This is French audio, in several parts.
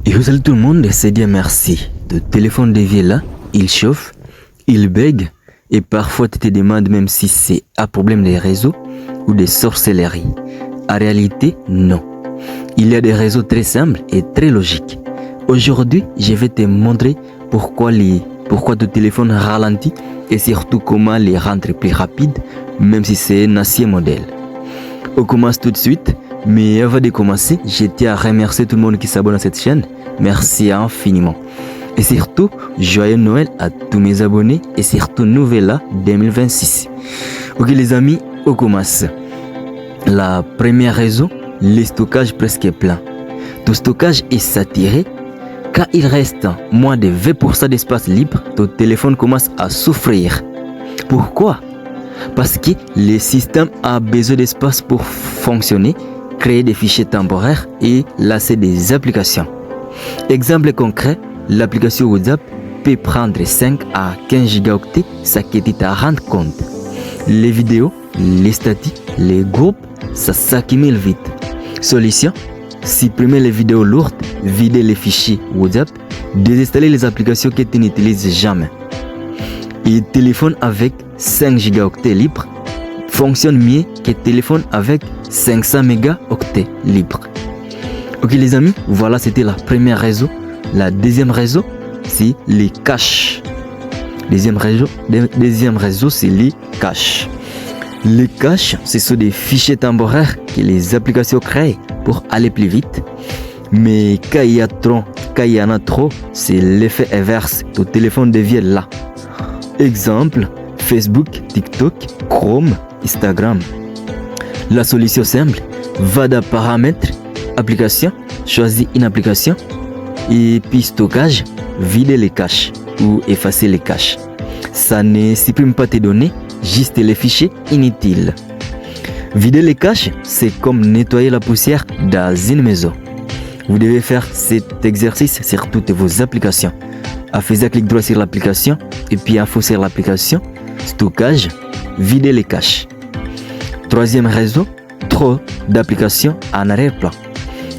Et vous savez, tout le monde s'est dit merci. Le téléphone dévié là, il chauffe, il bègue, et parfois tu te demandes même si c'est un problème des réseaux ou des sorcelleries. En réalité, non. Il y a des réseaux très simples et très logiques. Aujourd'hui, je vais te montrer pourquoi ton téléphone ralentit et surtout comment les rendre plus rapides, même si c'est un ancien modèle. On commence tout de suite, mais avant de commencer, je tiens à remercier tout le monde qui s'abonne à cette chaîne. Merci infiniment. Et surtout, joyeux Noël à tous mes abonnés et surtout Nouvelle 2026. Ok les amis, on commence. La première raison, le stockage presque plein. Ton stockage est saturé. Quand il reste moins de 20% d'espace libre, ton téléphone commence à souffrir. Pourquoi? Parce que le système a besoin d'espace pour fonctionner, créer des fichiers temporaires et lancer des applications. Exemple concret, l'application WhatsApp peut prendre 5 à 15 gigaoctets sans que tu t'en rendes compte. Les vidéos, les statistiques, les groupes, ça s'accumule vite. Solution: supprimer les vidéos lourdes, vider les fichiers WhatsApp, désinstaller les applications que tu n'utilises jamais. Et téléphone avec 5 gigaoctets libres fonctionne mieux que téléphone avec 500 mégaoctets libres. Ok les amis, voilà, c'était la première raison. La deuxième raison, c'est les caches. Deuxième raison, c'est les caches. Les caches, ce sont des fichiers temporaires que les applications créent pour aller plus vite. Mais quand il y en a trop, c'est l'effet inverse. Ton téléphone devient là. Exemple, Facebook, TikTok, Chrome, Instagram. La solution simple, va dans paramètres, application, choisis une application et puis stockage, vider les caches ou effacer les caches. Ça ne supprime pas tes données, juste les fichiers inutiles. Vider les caches, c'est comme nettoyer la poussière dans une maison. Vous devez faire cet exercice sur toutes vos applications. En faisant clic droit sur l'application et puis info sur l'application, stockage, vider les caches. Troisième raison, trop d'applications en arrière-plan.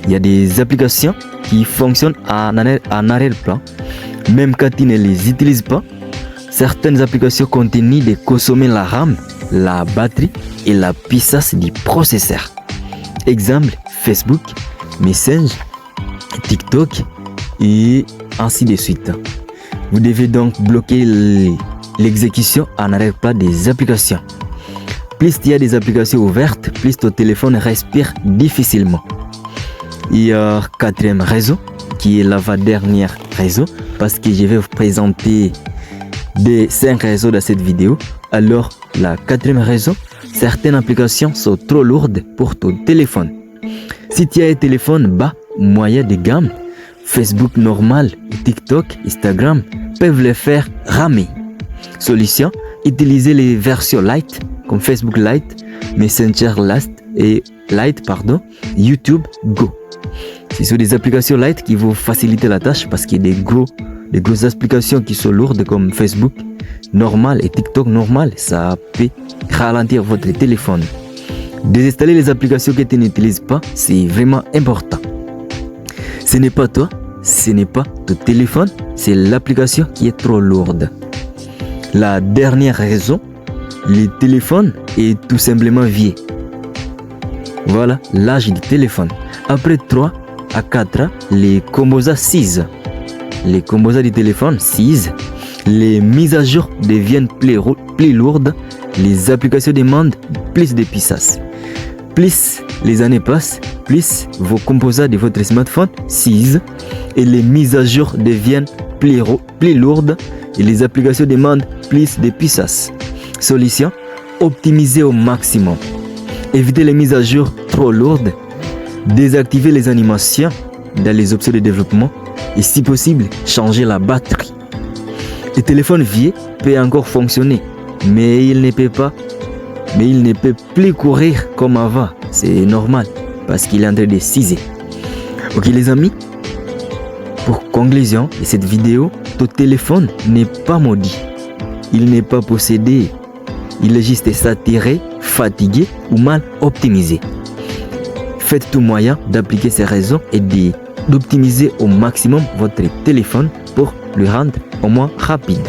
Il y a des applications qui fonctionnent en arrière-plan. Même quand tu ne les utilises pas, certaines applications continuent de consommer la RAM, la batterie et la puissance du processeur. Exemple, Facebook, Messenger, TikTok et ainsi de suite. Vous devez donc bloquer l'exécution en arrière-plan des applications. Plus il y a des applications ouvertes, plus ton téléphone respire difficilement. Il y a quatrième raison, qui est l'avant-dernière raison, parce que je vais vous présenter des 5 raisons dans cette vidéo. Alors, la quatrième raison, certaines applications sont trop lourdes pour ton téléphone. Si tu as un téléphone bas, moyen de gamme, Facebook normal, TikTok, Instagram peuvent les faire ramer. Solution: utilisez les versions light comme Facebook Lite, Messenger Lite, YouTube Go. Ce sont des applications light qui vont faciliter la tâche parce qu'il y a des grosses applications qui sont lourdes comme Facebook normal et TikTok normal. Ça peut ralentir votre téléphone. Désinstaller les applications que tu n'utilises pas, c'est vraiment important. Ce n'est pas toi, ce n'est pas ton téléphone, c'est l'application qui est trop lourde. La dernière raison, le téléphone est tout simplement vieux. Voilà l'âge du téléphone. Après 3 à 4 ans, les composants s'usent. Les composants du téléphone s'usent. Les mises à jour deviennent plus lourdes. Les applications demandent plus de puissance. Plus les années passent, plus vos composants de votre smartphone s'usent et les mises à jour deviennent plus lourdes et les applications demandent plus de puissance. Solution: optimiser au maximum. Évitez les mises à jour trop lourdes. Désactivez les animations dans les options de développement et si possible, changez la batterie. Le téléphone vieux peut encore fonctionner, mais il ne peut plus courir comme avant. C'est normal parce qu'il est en train de s'user. Ok les amis, pour conclusion de cette vidéo, ton téléphone n'est pas maudit. Il n'est pas possédé. Il est juste saturé, fatigué ou mal optimisé. Faites tout moyen d'appliquer ces raisons et de d'optimiser au maximum votre téléphone pour le rendre au moins rapide.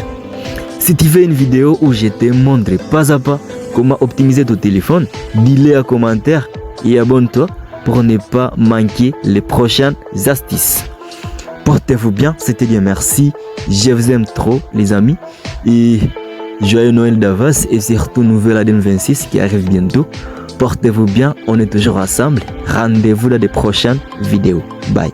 Si tu veux une vidéo où je te montre pas à pas comment optimiser ton téléphone, dis-le en commentaire et abonne-toi pour ne pas manquer les prochaines astuces. Portez-vous bien, c'était bien, merci. Je vous aime trop les amis et joyeux Noël d'avance et surtout nouvelle année 2026 qui arrive bientôt. Portez-vous bien, on est toujours ensemble. Rendez-vous dans les prochaines vidéos. Bye.